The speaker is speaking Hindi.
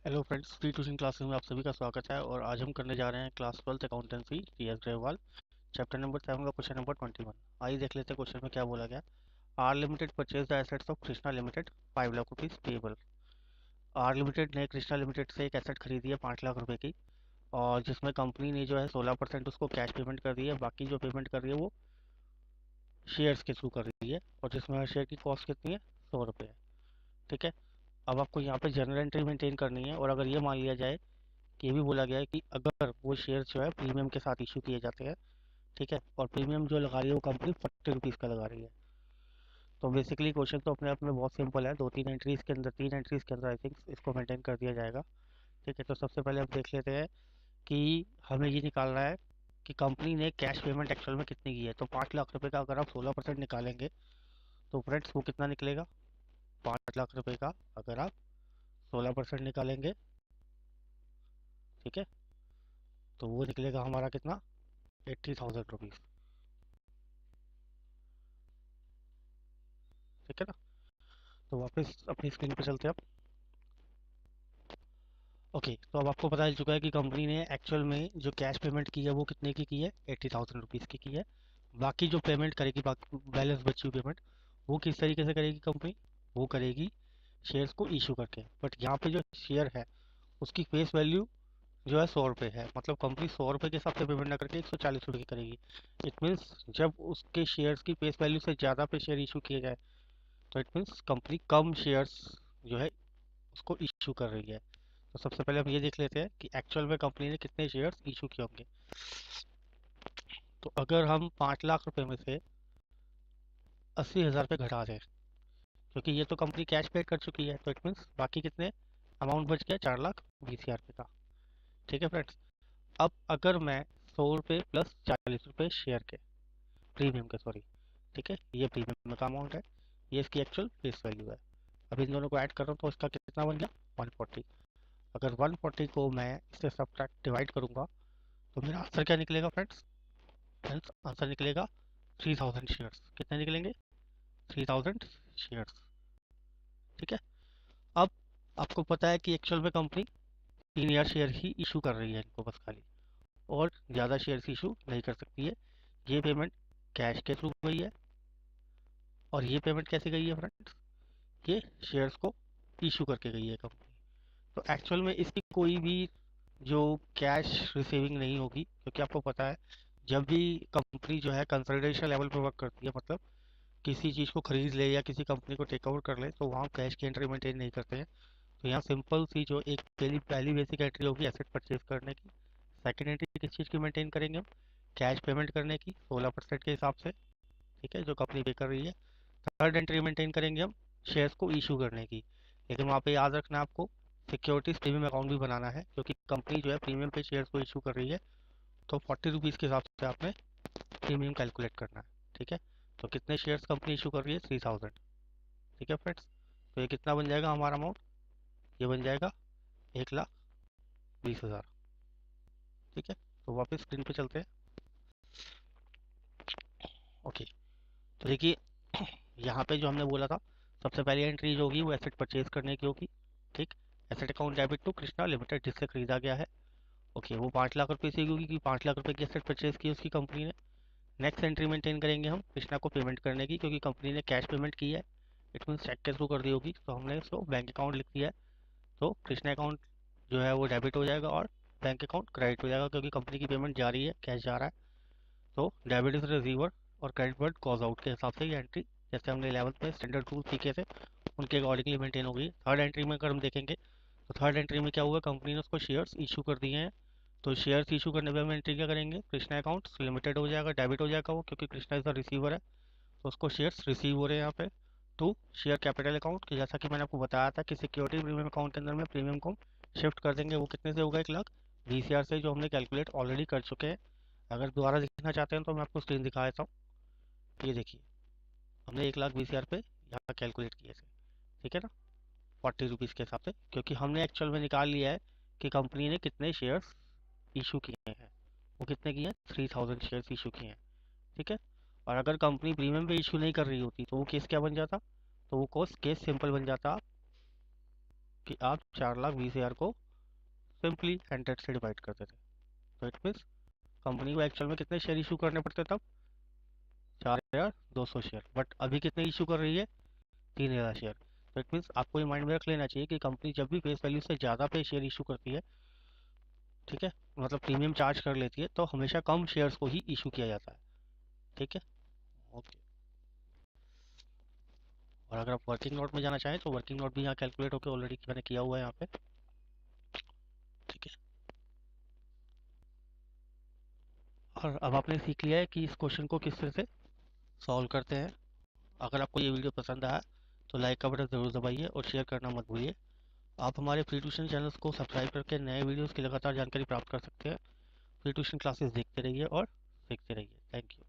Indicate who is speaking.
Speaker 1: Hello friends, free tuition classes में आप सभी का स्वागत है। और आज हम करने जा रहे हैं class 12th accountancy T.S.. Grewal, chapter number 7 का क्वेश्चन नंबर 21। आइए देख लेते हैं क्वेश्चन में क्या बोला गया। R limited purchase the assets of Krishna limited 5 lakh rupees payable. R limited ने कृष्णा लिमिटेड से एक एसेट खरीदी है 5 लाख रुपए की, और जिसमें कंपनी ने जो है 16% उसको कैश पेमेंट कर दी है। बाकी जो पेमेंट कर रही है वो शेयर्स के थ्रू कर रही है, और जिसमें हर शेयर की कॉस्ट कितनी है, 100 रुपये है। ठीक है। अब आपको यहाँ पे जर्नल एंट्री मेंटेन करनी है। और अगर ये मान लिया जाए कि ये भी बोला गया है कि अगर वो शेयर जो है प्रीमियम के साथ इशू किए जाते हैं, ठीक है, और प्रीमियम जो लगा रही है वो कंपनी 40 रुपीज़ का लगा रही है, तो बेसिकली क्वेश्चन तो अपने आप में बहुत सिंपल है। दो तीन एंट्रीज के अंदर, तीन एंट्रीज के अंदर आई थिंक इसको मेंटेन कर दिया जाएगा। ठीक है, तो सबसे पहले हम देख लेते हैं कि हमें ये निकालना है कि कंपनी ने कैश पेमेंट एक्चुअल में कितनी की है। तो 5 लाख रुपए का अगर आप 16% निकालेंगे तो फ्रेंड्स वो कितना निकलेगा। 5 लाख रुपए का अगर आप 16% निकालेंगे, ठीक है, तो वो निकलेगा हमारा कितना, 80,000 रुपीज़। ठीक है ना। तो वापस अपनी स्क्रीन पे चलते हैं अब। ओके, तो अब आपको पता चल चुका है कि कंपनी ने एक्चुअल में जो कैश पेमेंट की है वो कितने की है, 80,000 रुपीज़ की है। बाकी जो पेमेंट करेगी, बाकी बैलेंस बची हुई पेमेंट, वो किस तरीके से करेगी कंपनी, वो करेगी शेयर्स को इशू करके। बट यहाँ पे जो शेयर है उसकी फेस वैल्यू जो है 100 रुपये है। मतलब कंपनी 100 रुपये के हिसाब से पेमेंट ना करके 140 रुपये की करेगी। इट मीन्स जब उसके शेयर्स की फेस वैल्यू से ज़्यादा पे शेयर इशू किए जाए तो it means company come shares जो है उसको इशू कर रही है। तो सबसे पहले हम ये देख लेते हैं कि एक्चुअल में कंपनी ने कितने शेयर्स इशू किए होंगे। तो अगर हम 5 लाख रुपए में से 80,000 रुपये घटा दें, क्योंकि ये तो कंपनी कैश पेड कर चुकी है, तो इट मीन्स बाकी कितने अमाउंट बच गया, 4,20,000 रुपये का। ठीक है फ्रेंड्स। अब अगर मैं 100 रुपये प्लस 40 रुपये शेयर के प्रीमियम के, सॉरी, ठीक है, ये प्रीमियम का अमाउंट है, ये इसकी एक्चुअल फेस वैल्यू है। अब इन दोनों को ऐड कर रहा हूँ तो इसका कितना बन गया, 140। अगर 140 को मैं इससे सब्ट्रैक्ट डिवाइड करूंगा तो मेरा आंसर क्या निकलेगा फ्रेंड्स। फ्रेंड्स आंसर निकलेगा 3,000 शेयर्स। कितने निकलेंगे, 3,000 शेयर्स। ठीक है। अब आपको पता है कि एक्चुअल में कंपनी 3,000 शेयर ही इशू कर रही है इनको बस खाली, और ज़्यादा शेयर्स इशू नहीं कर सकती है। ये पेमेंट कैश के थ्रू गई है, और ये पेमेंट कैसे गई है फ्रेंड्स, ये शेयर्स को इशू करके गई है कंपनी। तो एक्चुअल में इसकी कोई भी जो कैश रिसीविंग नहीं होगी, क्योंकि आपको पता है जब भी कंपनी जो है कंसोलिडेशन लेवल पर वर्क करती है, मतलब किसी चीज़ को खरीद ले या किसी कंपनी को टेक ओवर कर ले, तो वहाँ कैश की एंट्री मेंटेन नहीं करते हैं। तो यहाँ सिंपल सी जो एक पहली पहली बेसिक एंट्री होगी एसेट परचेज करने की। सेकंड एंट्री किस चीज़ की मेंटेन करेंगे हम, कैश पेमेंट करने की 16% के हिसाब से, ठीक है, जो कंपनी पे कर रही है। थर्ड एंट्री मेंटेन करेंगे हम शेयर्स को इशू करने की। लेकिन वहाँ पे याद रखना आपको, सिक्योरिटीज प्रीमियम अकाउंट भी बनाना है, क्योंकि कंपनी जो है प्रीमियम पे शेयर्स को इशू कर रही है। तो 40 रुपीज़ के हिसाब से आपने प्रीमियम कैलकुलेट करना है। ठीक है। तो कितने शेयर्स कंपनी इशू कर रही है, 3,000। ठीक है फ्रेंड्स। तो ये कितना बन जाएगा हमारा अमाउंट, ये बन जाएगा 1,20,000। ठीक है। तो वापस स्क्रीन पे चलते हैं। ओके, तो देखिए यहाँ पे जो हमने बोला था, सबसे पहली एंट्री जो होगी वो एसेट परचेज करने की होगी। ठीक। Asset account debit to Krishna limited, जिससे खरीदा गया है। ओके, वो 5 लाख रुपए से होगी कि 5 लाख रुपए की एसेट परचेज की उसकी कंपनी ने। नेक्स्ट एंट्री मेंटेन करेंगे हम कृष्णा को पेमेंट करने की, क्योंकि कंपनी ने कैश पेमेंट की है। इट मीन चेक के थ्रू कर दी होगी, तो हमने इसको बैंक अकाउंट लिख दिया है। तो कृष्णा अकाउंट जो है वो डेबिट हो जाएगा और बैंक अकाउंट क्रेडिट हो जाएगा, क्योंकि कंपनी की पेमेंट जा रही है, कैश जा रहा है। तो डेबिट इज रिसीवर और क्रेडिट वर्ड कॉज आउट के हिसाब से ये एंट्री, जैसे हमने 11th में स्टैंडर्ड रूल सीखे थे, उनके अकॉर्डिंगली मेंटेन हो गई। थर्ड एंट्री में अगर हम देखेंगे तो थर्ड एंट्री में क्या हुआ, कंपनी ने उसको शेयर्स इशू कर दिए हैं। तो शेयर्स इशू करने पे हम एंट्री क्या करेंगे, कृष्णा अकाउंट लिमिटेड हो जाएगा, डेबिट हो जाएगा वो, क्योंकि कृष्णा इज द रिसीवर है, तो उसको शेयर्स रिसीव हो रहे हैं यहाँ पे। टू शेयर कैपिटल अकाउंट, कि जैसा कि मैंने आपको बताया था कि सिक्योरिटी प्रीमियम अकाउंट के अंदर में प्रीमियम को शिफ्ट कर देंगे। वो कितने से होगा, 1,20,000 से, जो हमने कैलकुलेट ऑलरेडी कर चुके हैं। अगर दोबारा देखना चाहते हैं तो मैं आपको स्क्रीन दिखा देता हूँ। ये देखिए, हमने 1,20,000 पे यहाँ कैलकुलेट किए थे। ठीक है ना, 40 रुपीज़ के हिसाब से, क्योंकि हमने एक्चुअल में निकाल लिया है कि कंपनी ने कितने शेयर्स इशू किए हैं। वो कितने किए हैं, 3,000 शेयर्स इशू किए हैं। ठीक है। और अगर कंपनी प्रीमियम पे इशू नहीं कर रही होती तो वो केस क्या बन जाता, तो वो केस सिंपल बन जाता, कि आप 4,20,000 को सिंपली 100 से डिवाइड करते थे। तो इट मीन्स कंपनी को एक्चुअल में कितने शेयर इशू करने पड़ते तब? 4,200 शेयर। बट अभी कितने इशू कर रही है? 3,000 शेयर। तो इट मीन्स आपको ये माइंड में रख लेना चाहिए कि कंपनी जब भी फेस वैल्यू से ज़्यादा पे शेयर इशू करती है, ठीक है, मतलब प्रीमियम चार्ज कर लेती है, तो हमेशा कम शेयर्स को ही इशू किया जाता है। ठीक है, ओके। और अगर आप वर्किंग नोट में जाना चाहें तो वर्किंग नोट भी यहाँ कैलकुलेट होकर ऑलरेडी मैंने किया हुआ है यहाँ पे। ठीक है, और अब आपने सीख लिया है कि इस क्वेश्चन को किस तरह से सॉल्व करते हैं। अगर आपको ये वीडियो पसंद आया तो लाइक का बटन ज़रूर दबाइए और शेयर करना मत भूलिए। आप हमारे फ्री ट्यूशन चैनल्स को सब्सक्राइब करके नए वीडियोस की लगातार जानकारी प्राप्त कर सकते हैं। फ्री ट्यूशन क्लासेस देखते रहिए और सीखते रहिए। Thank you.